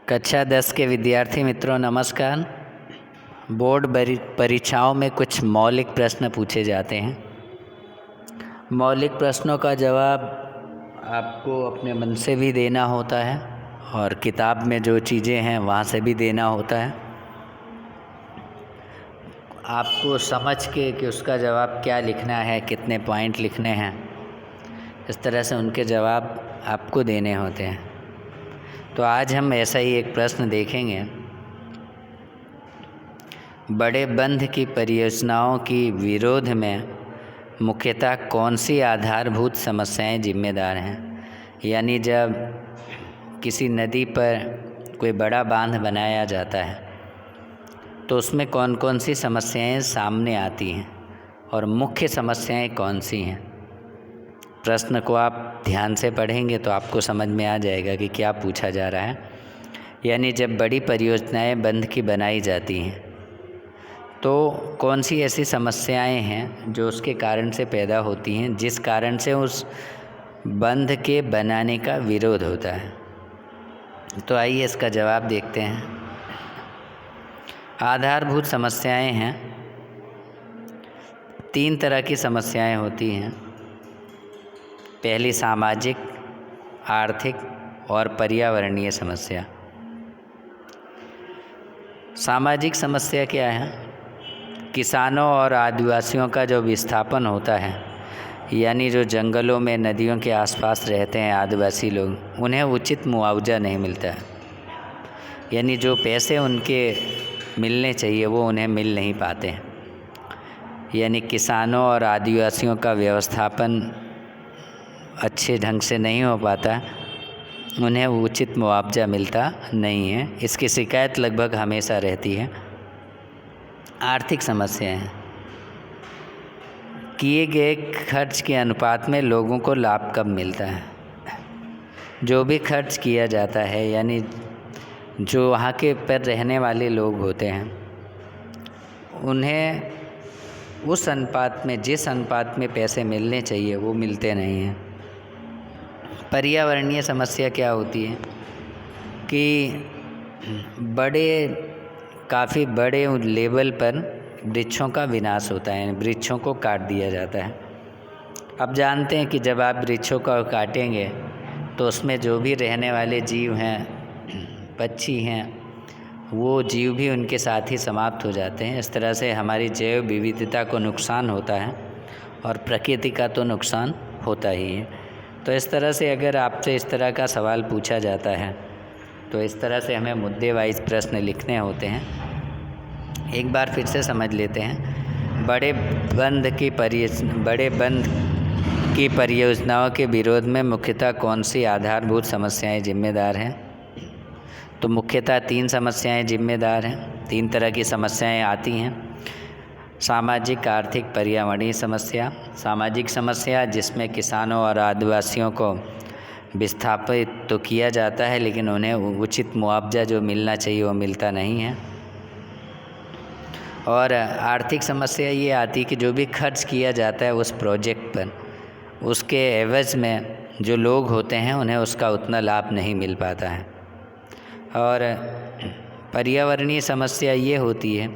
कक्षा 10 के विद्यार्थी मित्रों नमस्कार। बोर्ड परीक्षाओं में कुछ मौलिक प्रश्न पूछे जाते हैं। मौलिक प्रश्नों का जवाब आपको अपने मन से भी देना होता है और किताब में जो चीज़ें हैं वहाँ से भी देना होता है। आपको समझ के कि उसका जवाब क्या लिखना है, कितने पॉइंट लिखने हैं, इस तरह से उनके जवाब आपको देने होते हैं। तो आज हम ऐसा ही एक प्रश्न देखेंगे। बड़े बंध की परियोजनाओं की विरोध में मुख्यतः कौन सी आधारभूत समस्याएं जिम्मेदार हैं? यानी जब किसी नदी पर कोई बड़ा बांध बनाया जाता है तो उसमें कौन कौन सी समस्याएं सामने आती हैं और मुख्य समस्याएं कौन सी हैं। प्रश्न को आप ध्यान से पढ़ेंगे तो आपको समझ में आ जाएगा कि क्या पूछा जा रहा है। यानी जब बड़ी परियोजनाएं बंध की बनाई जाती हैं तो कौन सी ऐसी समस्याएं हैं जो उसके कारण से पैदा होती हैं, जिस कारण से उस बंध के बनाने का विरोध होता है। तो आइए इसका जवाब देखते हैं। आधारभूत समस्याएं हैं, 3 तरह की समस्याएं होती हैं। पहली सामाजिक, आर्थिक और पर्यावरणीय समस्या। सामाजिक समस्या क्या है? किसानों और आदिवासियों का जो विस्थापन होता है, यानी जो जंगलों में नदियों के आसपास रहते हैं आदिवासी लोग, उन्हें उचित मुआवजा नहीं मिलता है। यानी जो पैसे उनके मिलने चाहिए वो उन्हें मिल नहीं पाते हैं। यानी किसानों और आदिवासियों का व्यवस्थापन अच्छे ढंग से नहीं हो पाता, उन्हें उचित मुआवजा मिलता नहीं है। इसकी शिकायत लगभग हमेशा रहती है। आर्थिक समस्याएं, किए गए खर्च के अनुपात में लोगों को लाभ कब मिलता है? जो भी खर्च किया जाता है, यानी जो वहाँ के पर रहने वाले लोग होते हैं, उन्हें उस अनुपात में, जिस अनुपात में पैसे मिलने चाहिए वो मिलते नहीं हैं। पर्यावरणीय समस्या क्या होती है कि काफ़ी बड़े लेवल पर वृक्षों का विनाश होता है, वृक्षों को काट दिया जाता है। अब जानते हैं कि जब आप वृक्षों को काटेंगे तो उसमें जो भी रहने वाले जीव हैं, पक्षी हैं, वो जीव भी उनके साथ ही समाप्त हो जाते हैं। इस तरह से हमारी जैव विविधता को नुकसान होता है और प्रकृति का तो नुकसान होता ही है। तो इस तरह से अगर आपसे इस तरह का सवाल पूछा जाता है तो इस तरह से हमें मुद्दे वाइज प्रश्न लिखने होते हैं। एक बार फिर से समझ लेते हैं। बड़े बंध की परियोजनाओं के विरोध में मुख्यतः कौन सी आधारभूत समस्याएं जिम्मेदार हैं? तो मुख्यतः 3 समस्याएं जिम्मेदार हैं। 3 तरह की समस्याएं आती हैं। सामाजिक, आर्थिक, पर्यावरणीय समस्या। सामाजिक समस्या जिसमें किसानों और आदिवासियों को विस्थापित तो किया जाता है लेकिन उन्हें उचित मुआवजा जो मिलना चाहिए वो मिलता नहीं है। और आर्थिक समस्या ये आती है कि जो भी खर्च किया जाता है उस प्रोजेक्ट पर, उसके एवज में जो लोग होते हैं उन्हें उसका उतना लाभ नहीं मिल पाता है। और पर्यावरणीय समस्या ये होती है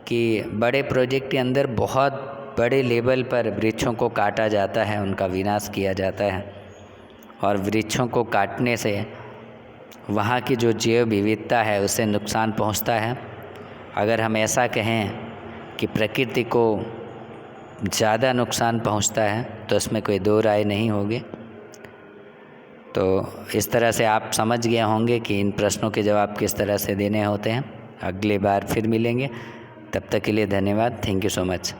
कि बड़े प्रोजेक्ट के अंदर बहुत बड़े लेवल पर वृक्षों को काटा जाता है, उनका विनाश किया जाता है और वृक्षों को काटने से वहाँ की जो जैव विविधता है उसे नुकसान पहुँचता है। अगर हम ऐसा कहें कि प्रकृति को ज़्यादा नुकसान पहुँचता है तो इसमें कोई दो राय नहीं होगी। तो इस तरह से आप समझ गए होंगे कि इन प्रश्नों के जवाब किस तरह से देने होते हैं। अगली बार फिर मिलेंगे, तब तक के लिए धन्यवाद। Thank you so much.